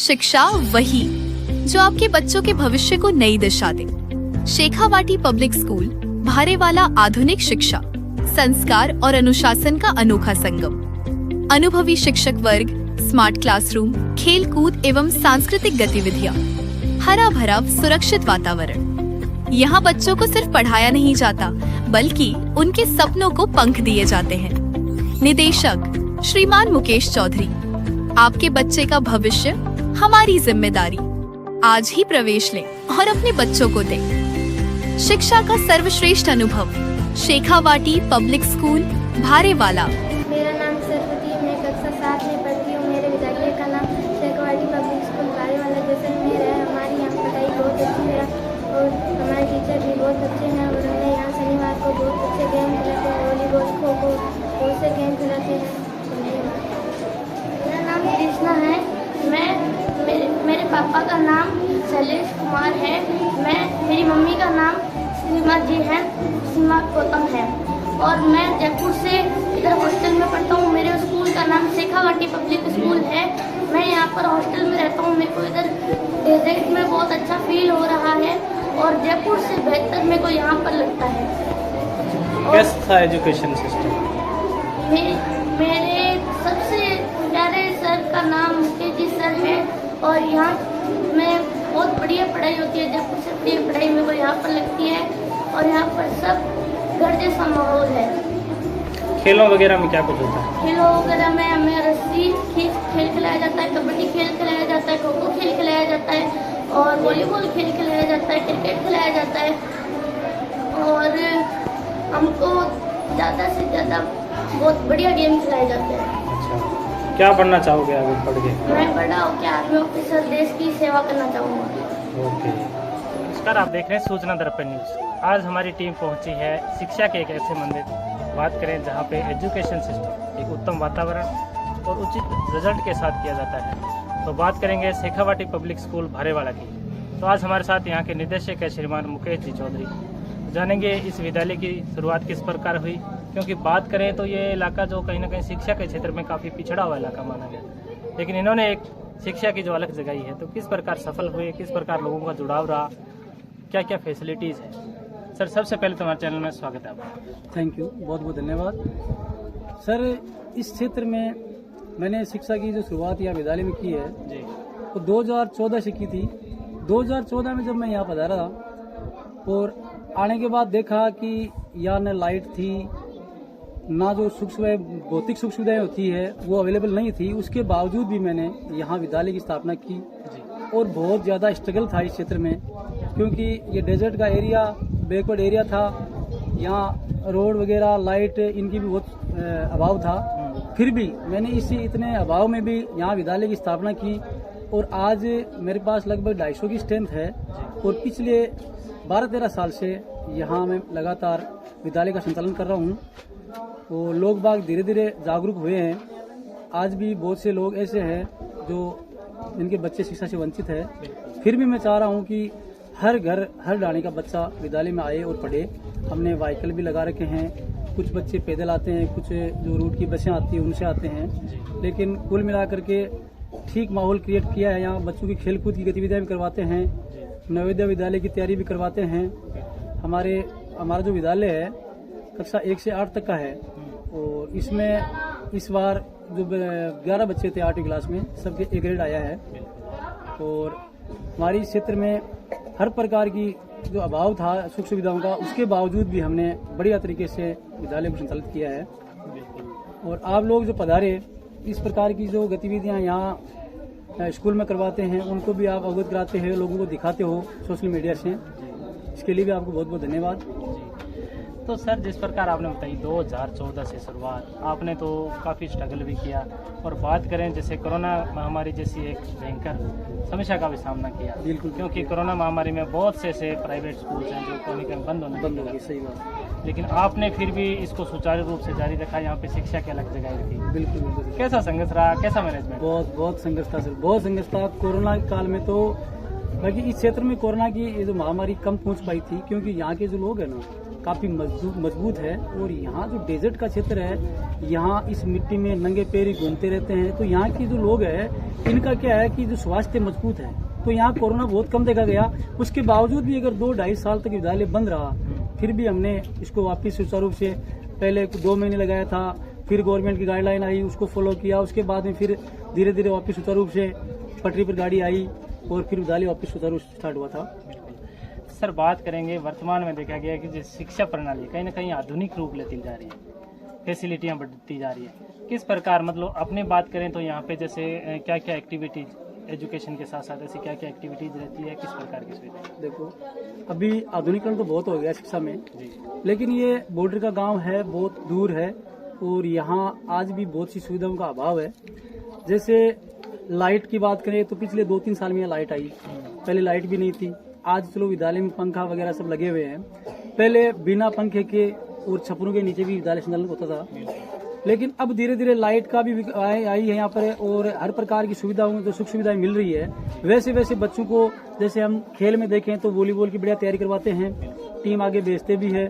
शिक्षा वही जो आपके बच्चों के भविष्य को नई दिशा दे। शेखावाटी पब्लिक स्कूल भारेवाला आधुनिक शिक्षा, संस्कार और अनुशासन का अनोखा संगम। अनुभवी शिक्षक वर्ग, स्मार्ट क्लासरूम, खेल कूद एवं सांस्कृतिक गतिविधियाँ, हरा भरा सुरक्षित वातावरण। यहाँ बच्चों को सिर्फ पढ़ाया नहीं जाता बल्कि उनके सपनों को पंख दिए जाते हैं। निदेशक श्रीमान मुकेश चौधरी, आपके बच्चे का भविष्य हमारी जिम्मेदारी। आज ही प्रवेश लें और अपने बच्चों को दें शिक्षा का सर्वश्रेष्ठ अनुभव। Shekhawati public school Bharewala. मेरा नाम सरस्वती, मैं कक्षा 7 में पढ़ती हूँ। मेरे विद्यालय का नाम शेखावाटी पब्लिक स्कूल भारेवाला जैसलमेर है। हमारी यहाँ पढ़ाई बहुत अच्छी है और हमारे टीचर भी बहुत अच्छे हैं और हमें यहाँ शनिवार को बहुत अच्छे गेम खिलाते हैं, वॉलीबॉल, खो खो, बहुत से गेम खिलाते हैं। मेरा नाम कृष्णा है। मेरे पापा का नाम शैलेश कुमार है। मेरी मम्मी का नाम सीमा जी है, सीमा गौतम है और मैं जयपुर से इधर हॉस्टल में पढ़ता हूँ। मेरे स्कूल का नाम शेखावाटी पब्लिक स्कूल है। मैं यहाँ पर हॉस्टल में रहता हूँ। मेरे को इधर डेजर्ट में बहुत अच्छा फील हो रहा है और जयपुर से बेहतर मेरे को यहाँ पर लगता है। कैसा था एजुकेशन सिस्टम? मेरे सबसे प्यारे सर का नाम मुकेश जी सर है और यहाँ में बहुत बढ़िया पढ़ाई होती है। जयपुर से बढ़िया पढ़ाई मेरे को यहाँ पर लगती है और यहाँ पर सब घर जैसा माहौल है। खेलों वगैरह में क्या कुछ होता है? खेलों वगैरह में हमें रस्सी खींच खेल खिलाया जाता है, कबड्डी खेल खिलाया जाता है, खो खो खेल खिलाया जाता है और वॉलीबॉल खेल खिलाया जाता है, क्रिकेट खिलाया जाता है और हमको ज़्यादा से ज़्यादा बहुत बढ़िया गेम खिलाए जाते हैं। अच्छा, क्या बनना चाहोगे आगे पढ़ के? मैं बड़ा होकर आर्मी ऑफिसर, देश की सेवा करना चाहूँगा। ओके। नमस्कार, आप देख रहे हैं सूचना दर्पण न्यूज़। आज हमारी टीम पहुंची है शिक्षा के एक ऐसे मंदिर, बात करें जहां पे एजुकेशन सिस्टम एक उत्तम वातावरण और उचित रिजल्ट के साथ किया जाता है। तो बात करेंगे शेखावाटी पब्लिक स्कूल भारेवाला की। तो आज हमारे साथ यहाँ के निदेशक है श्रीमान मुकेश जी चौधरी। जानेंगे इस विद्यालय की शुरुआत किस प्रकार हुई, क्योंकि बात करें तो ये इलाका जो कहीं ना कहीं शिक्षा के क्षेत्र में काफ़ी पिछड़ा हुआ इलाका माना गया, लेकिन इन्होंने एक शिक्षा की जो अलग जगाई है। तो किस प्रकार सफल हुए, किस प्रकार लोगों का जुड़ाव रहा, क्या क्या फैसिलिटीज़ है। सर, सबसे पहले तुम्हारे चैनल में स्वागत है आपका। थैंक यू, बहुत बहुत धन्यवाद सर। इस क्षेत्र में मैंने शिक्षा की जो शुरुआत यहाँ विद्यालय में की है जी, वो 2014 से की थी। 2014 में जब मैं यहाँ पधारा और आने के बाद देखा कि यहाँ न लाइट थी, ना जो सुख सुविधाएं, भौतिक सुख सुविधाएं होती है वो अवेलेबल नहीं थी। उसके बावजूद भी मैंने यहाँ विद्यालय की स्थापना की और बहुत ज़्यादा स्ट्रगल था इस क्षेत्र में, क्योंकि ये डेजर्ट का एरिया, बैकवर्ड एरिया था। यहाँ रोड वगैरह, लाइट, इनकी भी बहुत अभाव था। फिर भी मैंने इसी इतने अभाव में भी यहाँ विद्यालय की स्थापना की और आज मेरे पास लगभग 250 की स्ट्रेंथ है और पिछले 12-13 साल से यहाँ मैं लगातार विद्यालय का संचालन कर रहा हूँ। तो लोग बाग धीरे धीरे जागरूक हुए हैं। आज भी बहुत से लोग ऐसे हैं जो जिनके बच्चे शिक्षा से वंचित है। फिर भी मैं चाह रहा हूँ कि हर घर, हर डाणी का बच्चा विद्यालय में आए और पढ़े। हमने व्हीकल भी लगा रखे हैं, कुछ बच्चे पैदल आते हैं, कुछ जो रूट की बसें आती हैं उनसे आते हैं, लेकिन कुल मिलाकर के ठीक माहौल क्रिएट किया है। यहाँ बच्चों की खेलकूद की गतिविधियाँ भी करवाते हैं, नवोदय विद्यालय की तैयारी भी करवाते हैं। हमारा जो विद्यालय है कक्षा 1 से 8 तक का है और इसमें इस बार जो 11 बच्चे थे 8वीं क्लास में, सबके A ग्रेड आया है। और हमारी क्षेत्र में हर प्रकार की जो अभाव था सुख सुविधाओं का, उसके बावजूद भी हमने बढ़िया तरीके से विद्यालय को संचालित किया है। और आप लोग जो पधारे, इस प्रकार की जो गतिविधियां यहाँ स्कूल में करवाते हैं उनको भी आप अवगत कराते हैं, लोगों को दिखाते हो सोशल मीडिया से, इसके लिए भी आपको बहुत बहुत धन्यवाद। तो सर, जिस प्रकार आपने बताई 2014 से शुरुआत, आपने तो काफ़ी स्ट्रगल भी किया और बात करें जैसे कोरोना महामारी जैसी एक भयंकर समस्या का भी सामना किया। बिल्कुल, क्योंकि कोरोना महामारी में बहुत से ऐसे प्राइवेट स्कूल हैं जो कहीं कहीं बंद हो गई। सही बात। लेकिन आपने फिर भी इसको सुचारू रूप से जारी रखा, यहाँ पे शिक्षा की अलग जगह रखी। बिल्कुल बिल्कुल। कैसा संघर्ष रहा, कैसा मैनेजमेंट? बहुत संघर्ष था सर, बहुत संघर्ष था। कोरोना काल में तो बाकी इस क्षेत्र में कोरोना की ये जो महामारी कम पहुंच पाई थी, क्योंकि यहाँ के जो लोग हैं ना काफ़ी मजबूत है। और यहाँ जो डेजर्ट का क्षेत्र है, यहाँ इस मिट्टी में नंगे पैर ही घूमते रहते हैं, तो यहाँ के जो लोग हैं इनका क्या है कि जो स्वास्थ्य मजबूत है, तो यहाँ कोरोना बहुत कम देखा गया। उसके बावजूद भी अगर 2-2.5 साल तक विद्यालय बंद रहा, फिर भी हमने इसको वापस सुचारू रूप से, पहले 2 महीने लगाया था, फिर गवर्नमेंट की गाइडलाइन आई, उसको फॉलो किया, उसके बाद में फिर धीरे धीरे वापस सुचारू रूप से पटरी पर गाड़ी आई और फिर विद्यालय वापस सुचारू स्टार्ट हुआ था। सर, बात करेंगे वर्तमान में देखा गया कि जो शिक्षा प्रणाली कहीं ना कहीं आधुनिक रूप लेती जा रही है, फैसिलिटियाँ बढ़ती जा रही है। किस प्रकार, मतलब अपने बात करें तो यहाँ पे जैसे क्या क्या एक्टिविटीज एजुकेशन के साथ साथ ऐसी क्या क्या एक्टिविटीज रहती है, किस प्रकार की सुविधा? देखो, अभी आधुनिकरण तो बहुत हो गया शिक्षा में जी, लेकिन ये बॉर्डर का गांव है, बहुत दूर है और यहाँ आज भी बहुत सी सुविधाओं का अभाव है। जैसे लाइट की बात करें तो पिछले 2-3 साल में लाइट आई, पहले लाइट भी नहीं थी। आज चलो विद्यालय में पंखा वगैरह सब लगे हुए हैं, पहले बिना पंखे के और छपरों के नीचे भी विद्यालय संचालित होता था, लेकिन अब धीरे धीरे लाइट का भी आई है यहाँ पर और हर प्रकार की सुविधाओं जो सुख सुविधाएं मिल रही है। वैसे वैसे बच्चों को जैसे हम खेल में देखें तो वॉलीबॉल की बढ़िया तैयारी करवाते हैं, टीम आगे भेजते भी है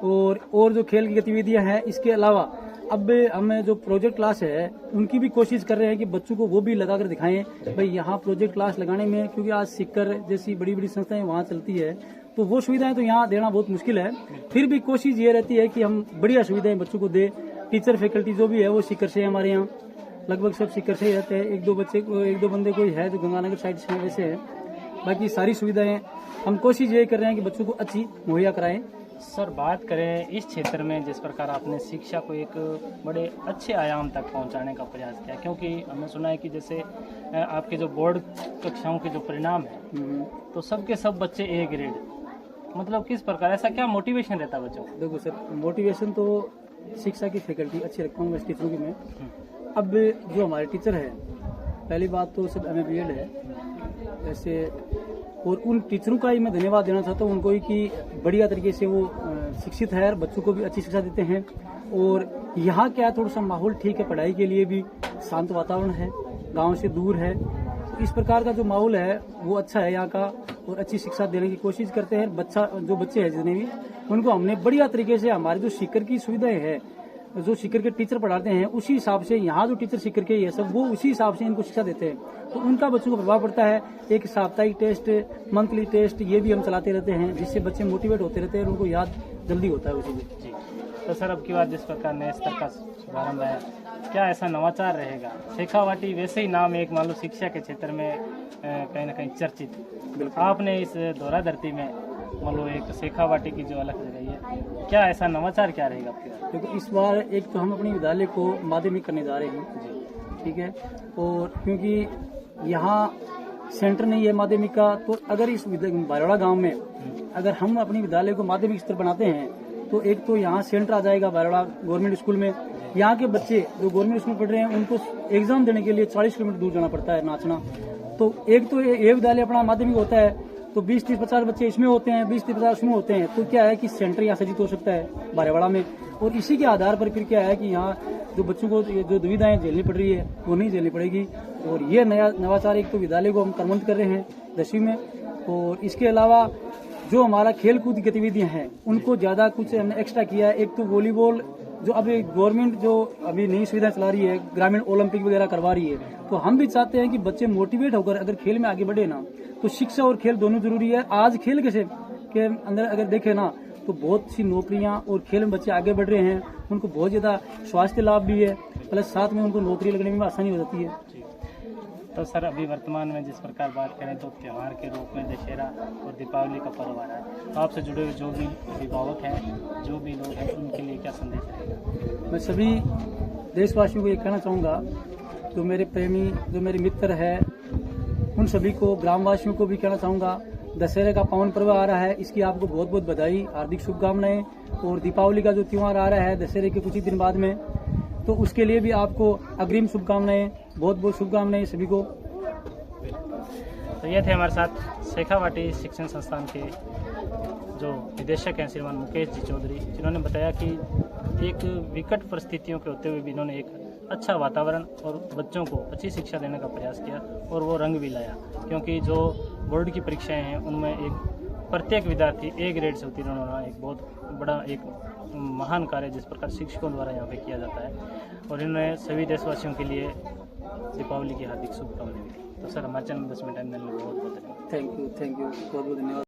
और जो खेल की गतिविधियां हैं, इसके अलावा अब हमें जो प्रोजेक्ट क्लास है उनकी भी कोशिश कर रहे हैं कि बच्चों को वो भी लगा कर दिखाएं भाई यहाँ प्रोजेक्ट क्लास लगाने में, क्योंकि आज सिक्कर जैसी बड़ी बड़ी संस्थाएं वहाँ चलती है, तो वो सुविधाएं तो यहाँ देना बहुत मुश्किल है। फिर भी कोशिश ये रहती है कि हम बढ़िया सुविधाएं बच्चों को दे। टीचर फैकल्टी जो भी है वो सिक्कर से, हमारे यहाँ लगभग सब सिक्कर से ही रहते हैं। एक दो बंदे कोई है जो गंगानगर साइड से वैसे है, बाकी सारी सुविधाएं हम कोशिश ये कर रहे हैं कि बच्चों को अच्छी मुहैया कराएं। सर, बात करें इस क्षेत्र में जिस प्रकार आपने शिक्षा को एक बड़े अच्छे आयाम तक पहुंचाने का प्रयास किया, क्योंकि हमने सुना है कि जैसे आपके जो बोर्ड कक्षाओं के जो परिणाम है तो सबके सब बच्चे A ग्रेड, मतलब किस प्रकार, ऐसा क्या मोटिवेशन रहता है बच्चों को? देखो सर, मोटिवेशन तो शिक्षा की फैकल्टी अच्छी रखता हूँ मैं टीचरों की मैं। अब जो हमारे टीचर है, पहली बात तो सब MA BEd है ऐसे, और उन टीचरों का ही मैं धन्यवाद देना चाहता हूँ उनको ही कि बढ़िया तरीके से वो शिक्षित है और बच्चों को भी अच्छी शिक्षा देते हैं। और यहाँ क्या थोड़ा सा माहौल ठीक है, पढ़ाई के लिए भी शांत वातावरण है, गांव से दूर है, तो इस प्रकार का जो माहौल है वो अच्छा है यहाँ का, और अच्छी शिक्षा देने की कोशिश करते हैं। बच्चे हैं जितने भी, उनको हमने बढ़िया तरीके से हमारी जो शिक्षक की सुविधाएं है, जो शिक्षक के टीचर पढ़ाते हैं उसी हिसाब से यहाँ जो टीचर शिक्षक के ये सब वो उसी हिसाब से इनको शिक्षा देते हैं, तो उनका बच्चों को प्रभाव पड़ता है। एक साप्ताहिक टेस्ट, मंथली टेस्ट ये भी हम चलाते रहते हैं, जिससे बच्चे मोटिवेट होते रहते हैं और उनको याद जल्दी होता है उसी में। जी, तो सर अब की बात जिस प्रकार नए स्तर का शुभारंभ है, क्या ऐसा नवाचार रहेगा? शेखावाटी वैसे ही नाम एक मान लो शिक्षा के क्षेत्र में कहीं ना कहीं चर्चित, आपने इस दोहरा धरती में मान लो एक शेखावाटी की जो अलग जगह है, क्या ऐसा नवाचार क्या रहेगा आपके? क्योंकि इस बार एक तो हम अपने विद्यालय को माध्यमिक करने जा रहे हैं, ठीक है, और क्योंकि यहाँ सेंटर नहीं है माध्यमिक का, तो अगर इस बारवाड़ा गांव में अगर हम अपने विद्यालय को माध्यमिक स्तर बनाते हैं तो एक तो यहाँ सेंटर आ जाएगा बारवाड़ा गवर्नमेंट स्कूल में। यहाँ के बच्चे जो गवर्नमेंट स्कूल में पढ़ रहे हैं उनको एग्जाम देने के लिए 40 किलोमीटर दूर जाना पड़ता है, नाचना। तो एक तो ये विद्यालय अपना माध्यमिक होता है तो 20-30-50 बच्चे इसमें होते हैं, 20-50 उसमें होते हैं, तो क्या है कि सेंटर यहाँ सज्जित हो सकता है बारवाड़ा में। और इसी के आधार पर फिर क्या है कि यहाँ जो बच्चों को जो दुविधाएं झेलनी पड़ रही है वो नहीं झेलनी पड़ेगी। और ये नया नवाचार एक तो विद्यालय को हम क्रमबद्ध कर रहे हैं 10वीं में, और इसके अलावा जो हमारा खेल कूद गतिविधियां हैं उनको ज़्यादा कुछ हमने एक्स्ट्रा किया है। एक तो वॉलीबॉल जो अभी गवर्नमेंट जो अभी नई सुविधा चला रही है, ग्रामीण ओलंपिक वगैरह करवा रही है, तो हम भी चाहते हैं कि बच्चे मोटिवेट होकर अगर खेल में आगे बढ़े ना, तो शिक्षा और खेल दोनों जरूरी है। आज खेल के अंदर अगर देखें ना तो बहुत सी नौकरियां और खेल में बच्चे आगे बढ़ रहे हैं, उनको बहुत ज़्यादा स्वास्थ्य लाभ भी है, प्लस साथ में उनको नौकरी लगने में आसानी हो जाती है। तो सर अभी वर्तमान में जिस प्रकार बात करें तो त्यौहार के रूप में दशहरा और दीपावली का पर्व आ रहा है, तो आपसे जुड़े हुए जो भी अभिभावक हैं, जो भी लोग हैं, उनके लिए क्या संदेश रहेगा? मैं सभी देशवासियों को ये कहना चाहूँगा, जो मेरे प्रेमी, जो मेरे मित्र हैं, उन सभी को, ग्रामवासियों को भी कहना चाहूँगा, दशहरे का पावन पर्व आ रहा है, इसकी आपको बहुत बहुत बधाई, हार्दिक शुभकामनाएं। और दीपावली का जो त्यौहार आ रहा है दशहरे के कुछ ही दिन बाद में, तो उसके लिए भी आपको अग्रिम शुभकामनाएं, बहुत बहुत शुभकामनाएं सभी को। तो ये थे हमारे साथ शेखावाटी शिक्षण संस्थान के जो निदेशक हैं श्रीमान मुकेश जी चौधरी, जिन्होंने बताया कि एक विकट परिस्थितियों के होते हुए भी इन्होंने एक अच्छा वातावरण और बच्चों को अच्छी शिक्षा देने का प्रयास किया और वो रंग भी लाया, क्योंकि जो बोर्ड की परीक्षाएं हैं उनमें एक प्रत्येक विद्यार्थी ए ग्रेड से उत्तीर्ण होना एक बहुत बड़ा एक महान कार्य जिस प्रकार शिक्षकों द्वारा यहाँ पे किया जाता है। और इन्होंने सभी देशवासियों के लिए दीपावली की हार्दिक शुभकामनाएं दी। तो सर हमारे चैनल 10 मिनट बहुत बहुत धन्यवाद। थैंक यू बहुत बहुत धन्यवाद।